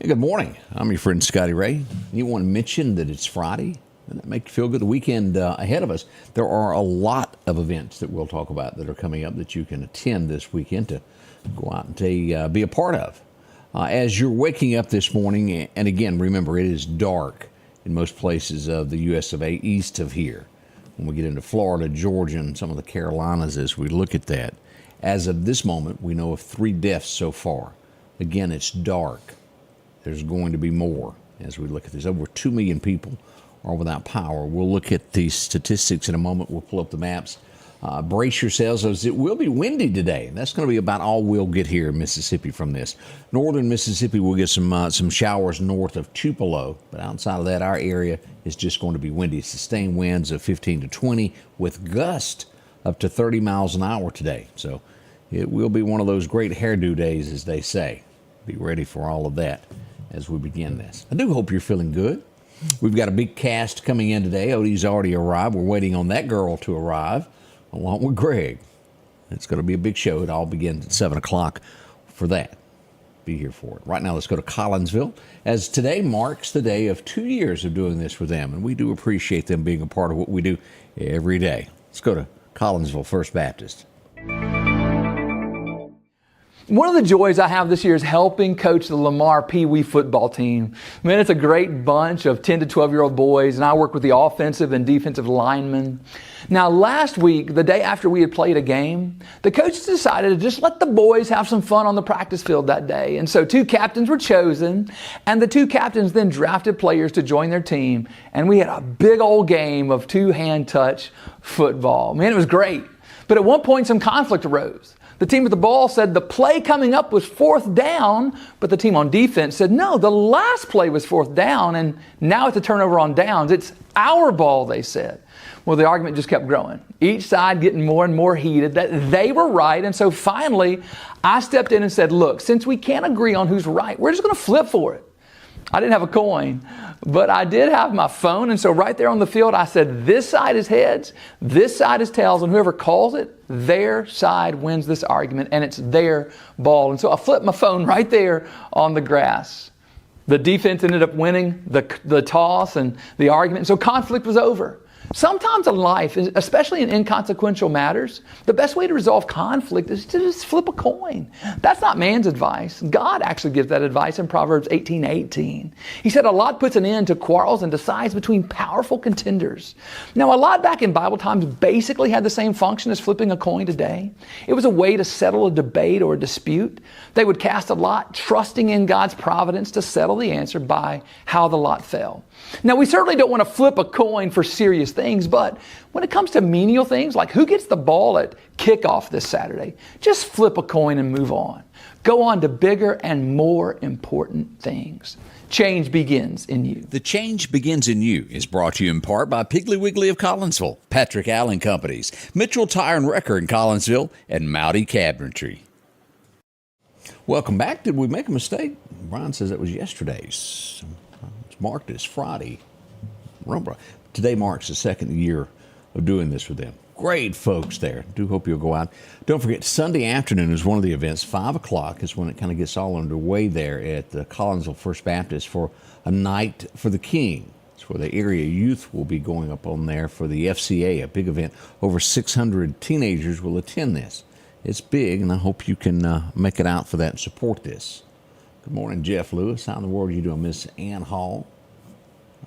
Hey, good morning. I'm your friend Scotty Ray. You want to mention that it's Friday? Doesn't that make you feel good? The weekend ahead of us. There are a lot of events that we'll talk about that are coming up that you can attend this weekend to go out and be a part of. As you're waking up this morning, and again, remember, it is dark in most places of the U.S. of A. east of here. When we get into Florida, Georgia, and some of the Carolinas as we look at that. As of this moment, we know of 3 deaths so far. Again, it's dark. There's going to be more as we look at this. Over 2 million people are without power. We'll look at the statistics in a moment. We'll pull up the maps. Brace yourselves, as it will be windy today. That's going to be about all we'll get here in Mississippi from this. Northern Mississippi will get some showers north of Tupelo, but outside of that, our area is just going to be windy. Sustained winds of 15 to 20 with gusts up to 30 miles an hour today. So it will be one of those great hairdo days, as they say. Be ready for all of that as we begin this. I do hope you're feeling good. We've got a big cast coming in today. Odie's already arrived. We're waiting on that girl to arrive, along with Greg. It's going to be a big show. It all begins at 7 o'clock for that. Be here for it. Right now, let's go to Collinsville, as today marks the day of 2 years of doing this with them, and we do appreciate them being a part of what we do every day. Let's go to Collinsville First Baptist. One of the joys I have this year is helping coach the Lamar Pee Wee football team. Man, it's a great bunch of 10 to 12-year-old boys, and I work with the offensive and defensive linemen. Now, last week, the day after we had played a game, the coaches decided to just let the boys have some fun on the practice field that day. And so 2 captains were chosen, and the 2 captains then drafted players to join their team, and we had a big old game of 2-hand touch football. Man, it was great. But at one point, some conflict arose. The team with the ball said the play coming up was 4th down, but the team on defense said, no, the last play was 4th down, and now it's a turnover on downs. It's our ball, they said. Well, the argument just kept growing. Each side getting more and more heated that they were right, and so finally, I stepped in and said, look, since we can't agree on who's right, we're just going to flip for it. I didn't have a coin, but I did have my phone, and so right there on the field, I said, this side is heads, this side is tails, and whoever calls it, their side wins this argument, and it's their ball. And so I flipped my phone right there on the grass. The defense ended up winning the toss and the argument, and so conflict was over. Sometimes in life, especially in inconsequential matters, the best way to resolve conflict is to just flip a coin. That's not man's advice. God actually gives that advice in Proverbs 18:18. He said, a lot puts an end to quarrels and decides between powerful contenders. Now, a lot back in Bible times basically had the same function as flipping a coin today. It was a way to settle a debate or a dispute. They would cast a lot, trusting in God's providence to settle the answer by how the lot fell. Now, we certainly don't want to flip a coin for serious things, but when it comes to menial things, like who gets the ball at kickoff this Saturday, just flip a coin and move on. Go on to bigger and more important things. Change begins in you. The Change Begins in You is brought to you in part by Piggly Wiggly of Collinsville, Patrick Allen Companies, Mitchell Tire and Wrecker in Collinsville, and Mowdy Cabinetry. Welcome back. Did we make a mistake? Brian says it was yesterday's. It's marked as Friday. Today marks the 2nd year of doing this with them. Great folks there. Do hope you'll go out. Don't forget, Sunday afternoon is one of the events. 5 o'clock is when it kind of gets all underway there at the Collinsville First Baptist for a night for the King. It's where the area youth will be going up on there for the FCA, a big event. Over 600 teenagers will attend this. It's big, and I hope you can make it out for that and support this. Good morning, Jeff Lewis. How in the world are you doing, Miss Ann Hall?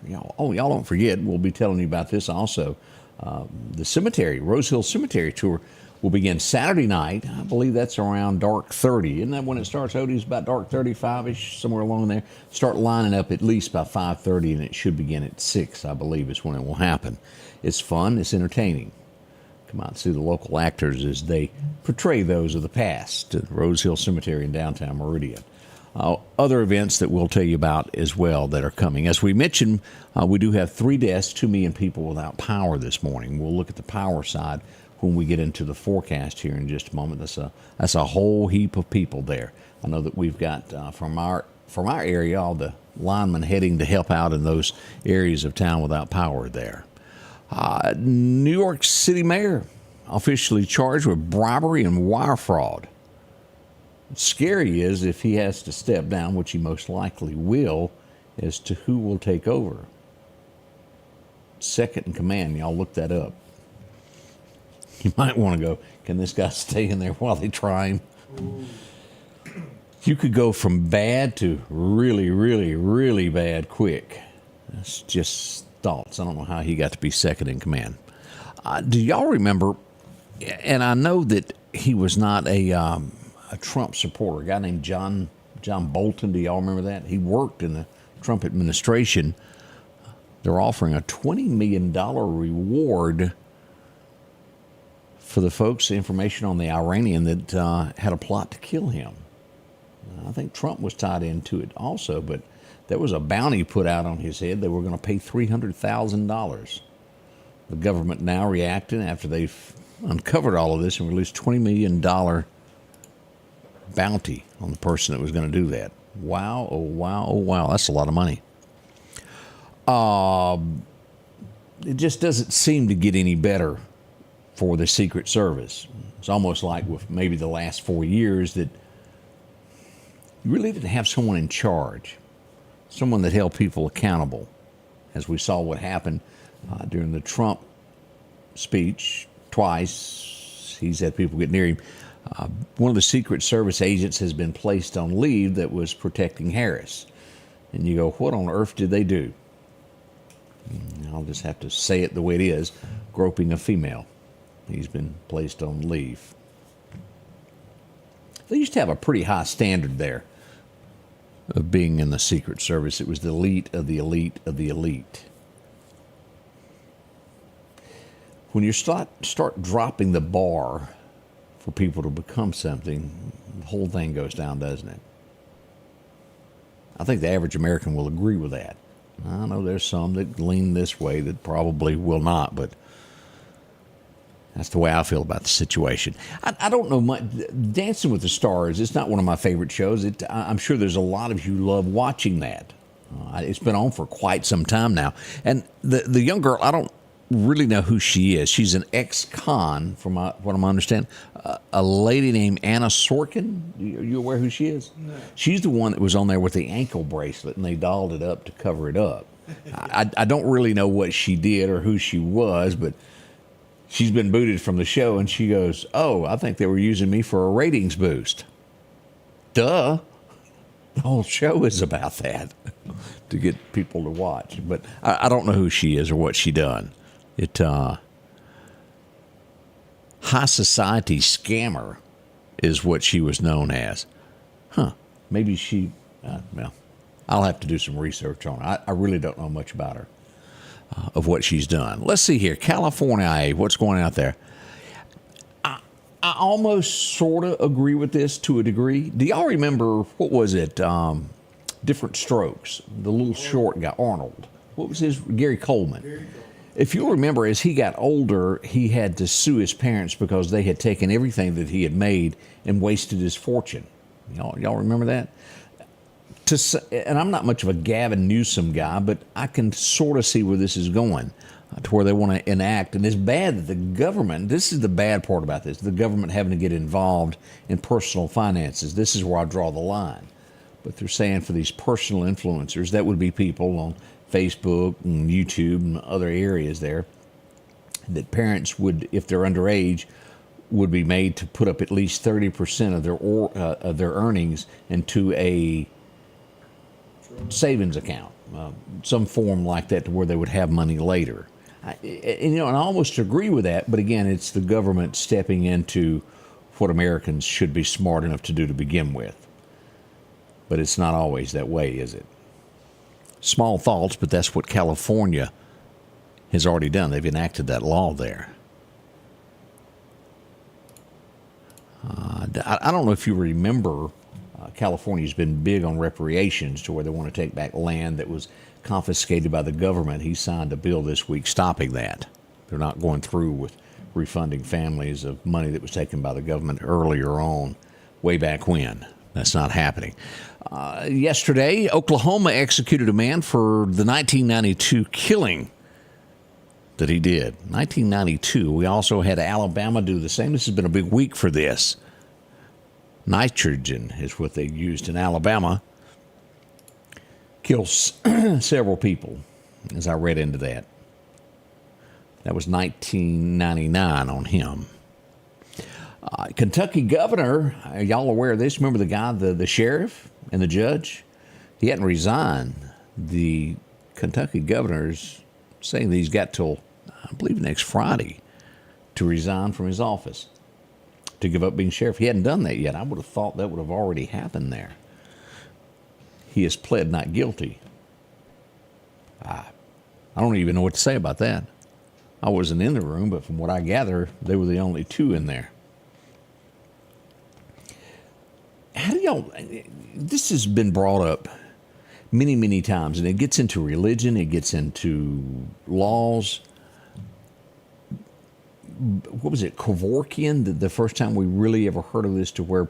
Y'all don't forget, we'll be telling you about this also. The cemetery, Rose Hill Cemetery Tour will begin Saturday night. I believe that's around dark 30. Isn't that when it starts, Odie? It's about dark 35-ish, somewhere along there. Start lining up at least by 5:30, and it should begin at 6, I believe, is when it will happen. It's fun. It's entertaining. Come out and see the local actors as they portray those of the past at Rose Hill Cemetery in downtown Meridian. Other events that we'll tell you about as well that are coming. As we mentioned, we do have 3 deaths, 2 million people without power this morning. We'll look at the power side when we get into the forecast here in just a moment. That's a whole heap of people there. I know that we've got from our area, all the linemen heading to help out in those areas of town without power there. New York City mayor officially charged with bribery and wire fraud. Scary is if he has to step down, which he most likely will, as to who will take over. Second in command, y'all look that up. You might want to go, can this guy stay in there while they try him? You could go from bad to really, really, really bad quick. That's just thoughts. I don't know how he got to be second in command. Do y'all remember, and I know that he was not a Trump supporter, a guy named John Bolton. Do y'all remember that? He worked in the Trump administration. They're offering a $20 million reward for the folks, information on the Iranian that had a plot to kill him. I think Trump was tied into it also, but there was a bounty put out on his head. They were going to pay $300,000. The government now reacting after they've uncovered all of this and released $20 million bounty on the person that was going to do that. Wow, oh wow, oh wow. That's a lot of money. It just doesn't seem to get any better for the Secret Service. It's almost like with maybe the last 4 years that you really didn't have someone in charge, someone that held people accountable. As we saw what happened during the Trump speech twice, he's had people get near him. One of the Secret Service agents has been placed on leave that was protecting Harris. And you go, what on earth did they do? I'll just have to say it the way it is, groping a female. He's been placed on leave. They used to have a pretty high standard there of being in the Secret Service. It was the elite of the elite of the elite. When you start dropping the bar for people to become something, the whole thing goes down, doesn't it? I think the average American will agree with that. I know there's some that lean this way that probably will not, but that's the way I feel about the situation. I don't know much. Dancing with the Stars, it's not one of my favorite shows. I'm sure there's a lot of you love watching that. It's been on for quite some time now. And the young girl, I don't really know who she is. She's an ex-con, from what I'm understanding. A lady named Anna Sorkin. Are you aware who she is? No. She's the one that was on there with the ankle bracelet, and they dolled it up to cover it up. I don't really know what she did or who she was, but she's been booted from the show, and she goes, oh, I think they were using me for a ratings boost. Duh. The whole show is about that, to get people to watch. But I don't know who she is or what she done. High society scammer is what she was known as. Maybe she, well, I'll have to do some research on her. I really don't know much about her, of what she's done. Let's see here. California, what's going on out there? I almost sort of agree with this to a degree. Do y'all remember, what was it, Different Strokes? The little short guy, Arnold. What was his? Gary Coleman. If you'll remember, as he got older, he had to sue his parents because they had taken everything that he had made and wasted his fortune. Y'all remember that? And I'm not much of a Gavin Newsom guy, but I can sort of see where this is going, to where they want to enact. And it's bad that the government, this is the bad part about this, the government having to get involved in personal finances. This is where I draw the line. But they're saying for these personal influencers, that would be people on Facebook and YouTube and other areas there, that parents would, if they're underage, would be made to put up at least 30% of their earnings into a savings account, some form like that, to where they would have money later. And I almost agree with that, but again, it's the government stepping into what Americans should be smart enough to do to begin with. But it's not always that way, is it? Small thoughts, but that's what California has already done. They've enacted that law there. I don't know if you remember, California's been big on reparations, to where they want to take back land that was confiscated by the government. He signed a bill this week stopping that. They're not going through with refunding families of money that was taken by the government earlier on, way back when. That's not happening. Yesterday, Oklahoma executed a man for the 1992 killing that he did. 1992. We also had Alabama do the same. This has been a big week for this. nitrogen is what they used in Alabama. Kills several people, as I read into that. That was 1999 on him. Kentucky governor, are y'all aware of this? Remember the guy, the sheriff and the judge? He hadn't resigned. The Kentucky governor's saying that he's got till, I believe, next Friday to resign from his office, to give up being sheriff. He hadn't done that yet. I would have thought that would have already happened there. He has pled not guilty. I don't even know what to say about that. I wasn't in the room, but from what I gather, they were the only two in there. How do y'all, this has been brought up many, many times, and it gets into religion, it gets into laws. What was it, Kevorkian, the first time we really ever heard of this, to where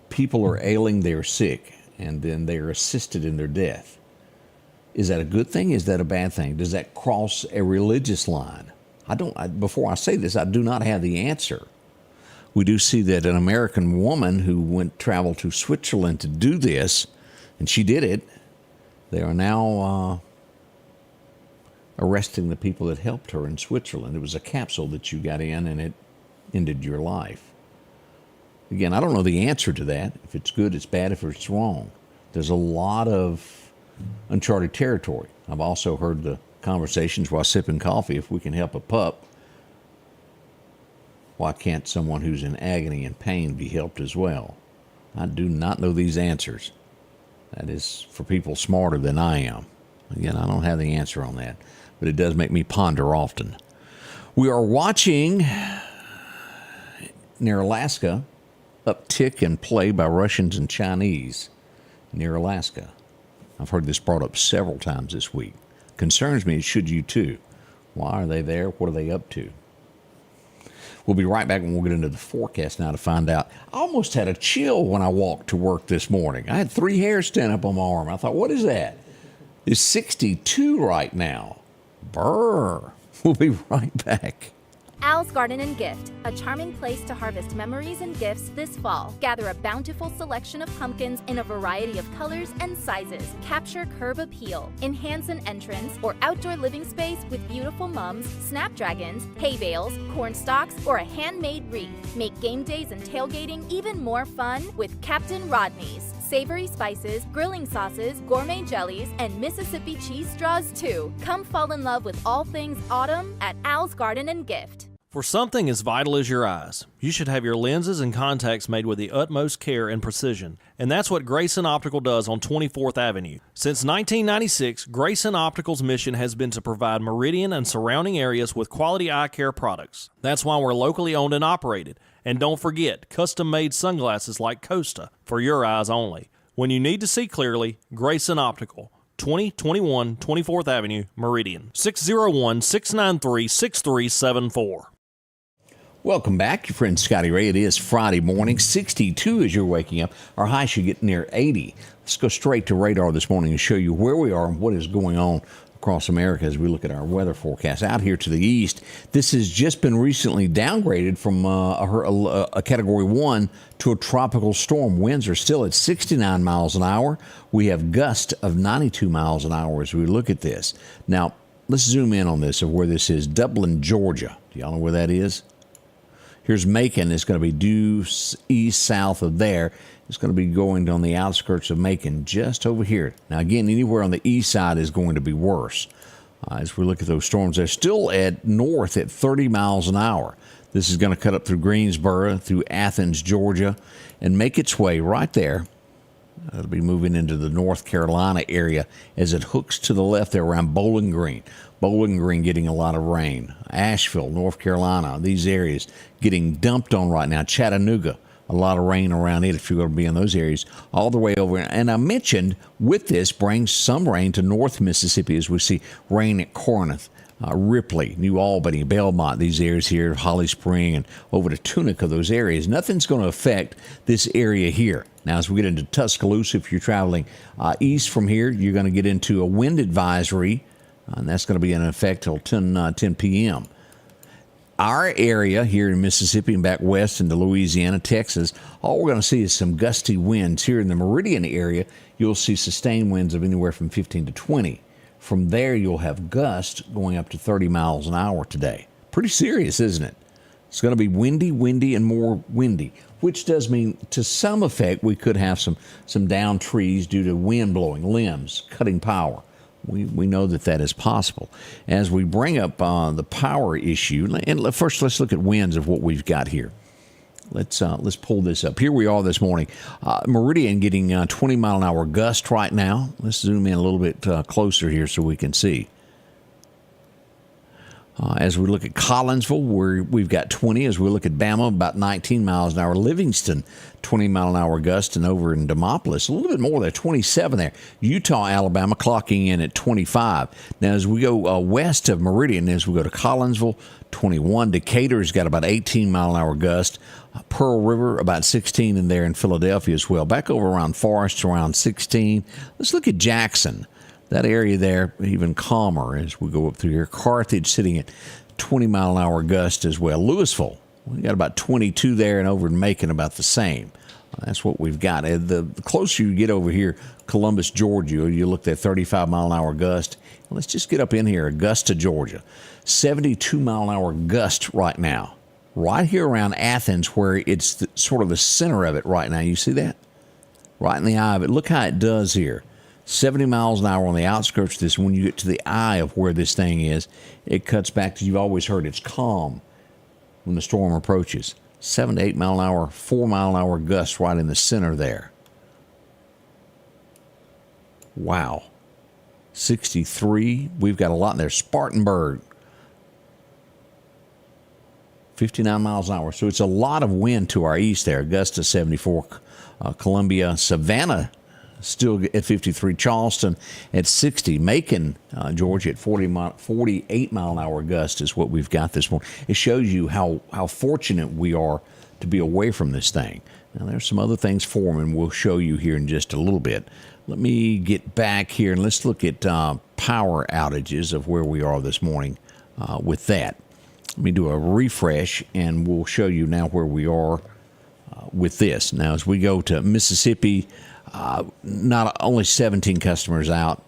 people are ailing, they're sick, and then they're assisted in their death. Is that a good thing? Is that a bad thing? Does that cross a religious line? Before I say this, I do not have the answer. We do see that an American woman who traveled to Switzerland to do this, and she did it, they are now arresting the people that helped her in Switzerland. It was a capsule that you got in, and it ended your life. Again, I don't know the answer to that. If it's good, it's bad, if it's wrong. There's a lot of uncharted territory. I've also heard the conversations while sipping coffee, if we can help a pup, why can't someone who's in agony and pain be helped as well? I do not know these answers. That is for people smarter than I am. Again, I don't have the answer on that, but it does make me ponder often. We are watching near Alaska uptick in play by Russians and Chinese near Alaska. I've heard this brought up several times this week. Concerns me, it should you too. Why are they there? What are they up to? We'll be right back when we'll get into the forecast now to find out. I almost had a chill when I walked to work this morning. I had 3 hairs stand up on my arm. I thought, what is that? It's 62 right now. Brr. We'll be right back. Al's Garden and Gift, a charming place to harvest memories and gifts this fall. Gather a bountiful selection of pumpkins in a variety of colors and sizes. Capture curb appeal. Enhance an entrance or outdoor living space with beautiful mums, snapdragons, hay bales, corn stalks, or a handmade wreath. Make game days and tailgating even more fun with Captain Rodney's. Savory spices, grilling sauces, gourmet jellies, and Mississippi cheese straws too. Come fall in love with all things autumn at Al's Garden and Gift. For something as vital as your eyes, you should have your lenses and contacts made with the utmost care and precision. And that's what Grayson Optical does on 24th Avenue. Since 1996, Grayson Optical's mission has been to provide Meridian and surrounding areas with quality eye care products. That's why we're locally owned and operated. And don't forget, custom-made sunglasses like Costa for your eyes only. When you need to see clearly, Grayson Optical. 2021 24th Avenue, Meridian. 601-693-6374. Welcome back, your friend Scotty Ray. It is Friday morning, 62 as you're waking up. Our high should get near 80. Let's go straight to radar this morning and show you where we are and what is going on across America as we look at our weather forecast. Out here to the east, this has just been recently downgraded from a Category 1 to a tropical storm. Winds are still at 69 miles an hour. We have gusts of 92 miles an hour as we look at this. Now, let's zoom in on this of where this is. Dublin, Georgia. Do y'all know where that is? Here's Macon. It's going to be due east south of there. It's going to be going on the outskirts of Macon, just over here. Now, again, anywhere on the east side is going to be worse. As we look at those storms, they're still at north at 30 miles an hour. This is going to cut up through Greensboro, through Athens, Georgia, and make its way right there. It'll be moving into the North Carolina area as it hooks to the left there around Bowling Green. Bowling Green getting a lot of rain. Asheville, North Carolina, these areas getting dumped on right now. Chattanooga, a lot of rain around it if you're going to be in those areas. All the way over. And I mentioned with this brings some rain to North Mississippi as we see rain at Corinth, Ripley, New Albany, Belmont, these areas here, Holly Spring, and over to Tunica, those areas. Nothing's going to affect this area here. Now, as we get into Tuscaloosa, if you're traveling east from here, you're going to get into a wind advisory, and that's going to be in effect till 10 p.m. our area here in Mississippi and back west into Louisiana, Texas, all we're going to see is some gusty winds. Here in the Meridian area, you'll see sustained winds of anywhere from 15 to 20. From there, you'll have gusts going up to 30 miles an hour today. Pretty serious, isn't it? It's going to be windy, and more windy, which does mean to some effect we could have some downed trees due to wind blowing, limbs, cutting power. We know that is possible. As we bring up the power issue, and first let's look at winds of what we've got here. Let's pull this up. Here we are this morning. Meridian getting 20-mile-an-hour gust right now. Let's zoom in a little bit closer here so we can see. As we look at Collinsville, we've got 20. As we look at Bama, about 19 miles an hour. Livingston, 20-mile-an-hour gust. And over in Demopolis, a little bit more there, 27 there. Utah, Alabama, clocking in at 25. Now, as we go west of Meridian, as we go to Collinsville, 21. Decatur's got about 18-mile-an-hour gust. Pearl River, about 16 in there in Philadelphia as well. Back over around Forest, around 16. Let's look at Jackson. That area there, even calmer as we go up through here. Carthage sitting at 20-mile-an-hour gust as well. Louisville, we got about 22 there, and over in Macon about the same. That's what we've got. The closer you get over here, Columbus, Georgia, you look at 35-mile-an-hour gust. Let's just get up in here, Augusta, Georgia. 72-mile-an-hour gust right now. Right here around Athens, where it's sort of the center of it right now. You see that? Right in the eye of it. Look how it does here. 70 miles an hour on the outskirts of this. When you get to the eye of where this thing is, it cuts back to, you've always heard, it's calm when the storm approaches. 7 to 8 mile an hour, 4 mile an hour gusts right in the center there. Wow. 63. We've got a lot in there. Spartanburg, 59 miles an hour. So it's a lot of wind to our east there. Augusta, 74. Columbia, Savannah, still at 53. Charleston at 60. Macon, Georgia at 48 mile an hour gust is what we've got this morning. It shows you how fortunate we are to be away from this thing. Now, there's some other things forming we'll show you here in just a little bit. Let me get back here and let's look at power outages of where we are this morning with that. Let me do a refresh and we'll show you now where we are with this. Now, as we go to Mississippi, not only 17 customers out.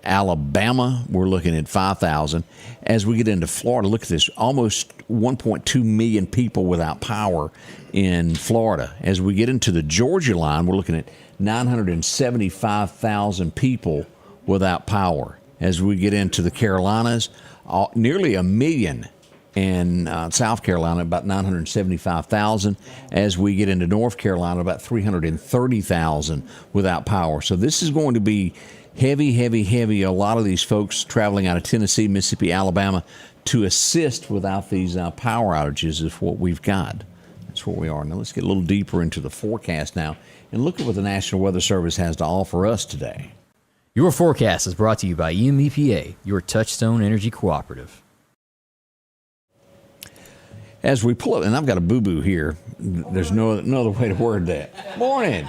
Alabama, we're looking at 5,000. As we get into Florida, look at this, almost 1.2 million people without power in Florida. As we get into the Georgia line, we're looking at 975,000 people without power. As we get into the Carolinas, nearly a million. In South Carolina, about 975,000. As we get into North Carolina, about 330,000 without power. So this is going to be heavy. A lot of these folks traveling out of Tennessee, Mississippi, Alabama to assist without these power outages is what we've got. That's where we are. Now let's get a little deeper into the forecast now and look at what the National Weather Service has to offer us today. Your forecast is brought to you by EMEPA, your Touchstone Energy Cooperative. As we pull up, and I've got a boo-boo here. There's no other way to word that. Morning.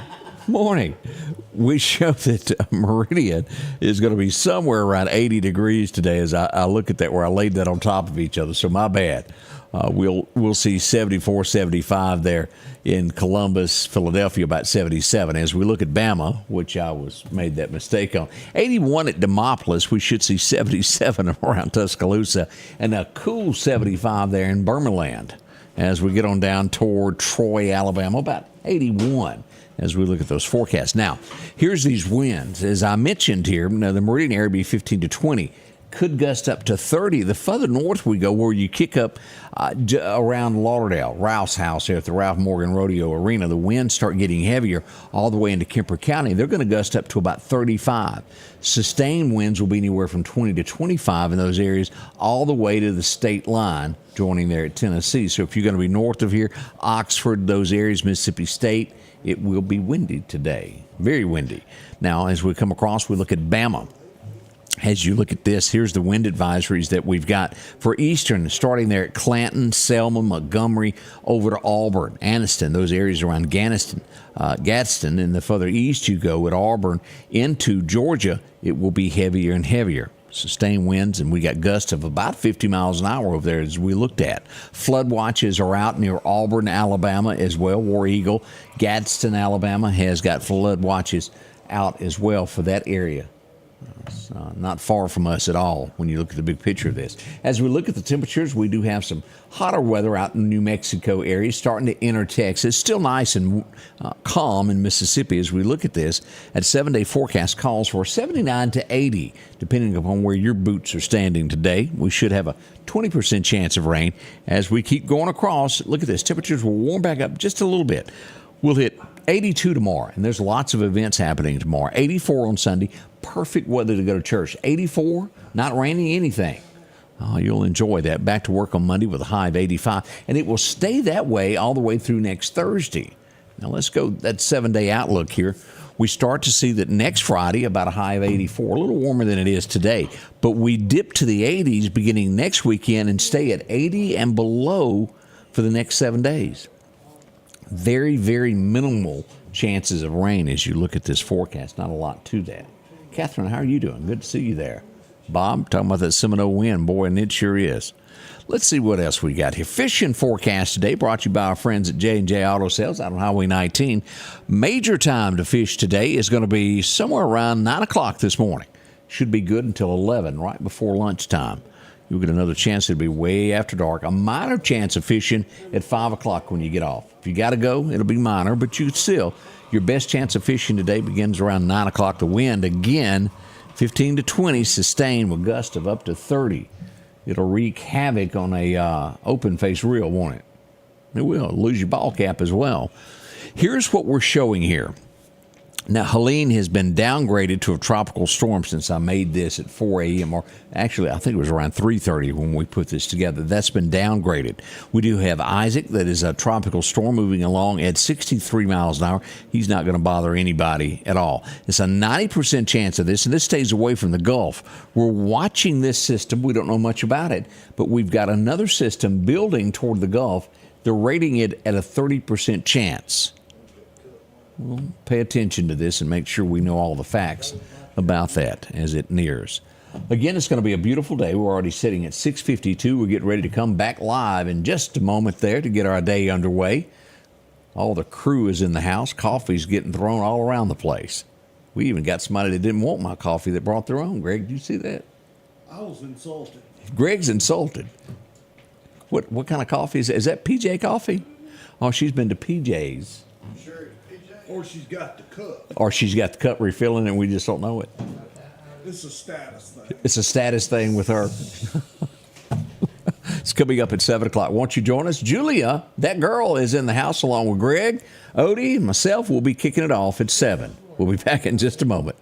We show that Meridian is going to be somewhere around 80 degrees today as I look at that, where I laid that on top of each other. So my bad. We'll see 74, 75 there in Columbus, Philadelphia, about 77. As we look at Bama, which I made that mistake on, 81 at Demopolis, we should see 77 around Tuscaloosa, and a cool 75 there in Burmaland. As we get on down toward Troy, Alabama, about 81. As we look at those forecasts. Now, here's these winds. As I mentioned here, now the Meridian area be 15 to 20. Could gust up to 30. The further north we go, where you kick up around Lauderdale, Rouse House here at the Ralph Morgan Rodeo Arena, the winds start getting heavier all the way into Kemper County. They're going to gust up to about 35. Sustained winds will be anywhere from 20 to 25 in those areas, all the way to the state line, joining there at Tennessee. So if you're going to be north of here, Oxford, those areas, Mississippi State, it will be windy today, very windy. Now, as we come across, we look at Bama. As you look at this, here's the wind advisories that we've got for Eastern, starting there at Clanton, Selma, Montgomery, over to Auburn, Anniston, those areas around Gadsden. And the further east you go at Auburn into Georgia, it will be heavier and heavier. Sustained winds, and we got gusts of about 50 miles an hour over there as we looked at. Flood watches are out near Auburn, Alabama as well. War Eagle, Gadsden, Alabama has got flood watches out as well for that area. It's not far from us at all when you look at the big picture of this. As we look at the temperatures, we do have some hotter weather out in the New Mexico area, starting to enter Texas. Still nice and calm in Mississippi as we look at this. At 7-day forecast calls for 79 to 80, depending upon where your boots are standing today. We should have a 20% chance of rain. As we keep going across, look at this. Temperatures will warm back up just a little bit. We'll hit 82 tomorrow, and there's lots of events happening tomorrow. 84 on Sunday. Perfect weather to go to church. 84, not raining anything. Oh, you'll enjoy that. Back to work on Monday with a high of 85. And it will stay that way all the way through next Thursday. Now, let's go that 7-day outlook here. We start to see that next Friday, about a high of 84, a little warmer than it is today. But we dip to the 80s beginning next weekend and stay at 80 and below for the next 7 days. Very, very minimal chances of rain as you look at this forecast. Not a lot to that. Catherine, how are you doing? Good to see you there. Bob, talking about that Seminole wind. Boy, and it sure is. Let's see what else we got here. Fishing forecast today brought to you by our friends at J&J Auto Sales out on Highway 19. Major time to fish today is going to be somewhere around 9 o'clock this morning. Should be good until 11, right before lunchtime. You'll get another chance. It'll be way after dark. A minor chance of fishing at 5 o'clock when you get off. If you got to go, it'll be minor, but you still, your best chance of fishing today begins around 9 o'clock. The wind, again, 15 to 20, sustained with gusts of up to 30. It'll wreak havoc on a open-face reel, won't it? It will. It'll lose your ball cap as well. Here's what we're showing here. Now, Helene has been downgraded to a tropical storm since I made this at 4 a.m. or actually, I think it was around 3:30 when we put this together. That's been downgraded. We do have Isaac, that is a tropical storm moving along at 63 miles an hour. He's not going to bother anybody at all. It's a 90% chance of this, and this stays away from the Gulf. We're watching this system. We don't know much about it, but we've got another system building toward the Gulf. They're rating it at a 30% chance. We'll pay attention to this and make sure we know all the facts about that as it nears. Again, it's going to be a beautiful day. We're already sitting at 6:52. We're getting ready to come back live in just a moment there to get our day underway. All the crew is in the house. Coffee's getting thrown all around the place. We even got somebody that didn't want my coffee that brought their own. Greg, did you see that? I was insulted. Greg's insulted. What kind of coffee is that? Is that PJ coffee? Oh, she's been to PJ's. Sure it's PJ. Or she's got the cup. Or she's got the cup refilling and we just don't know it. It's a status thing. It's a status thing with her. It's coming up at 7 o'clock. Won't you join us? Julia, that girl, is in the house along with Greg, Odie, and myself. We'll be kicking it off at 7. We'll be back in just a moment.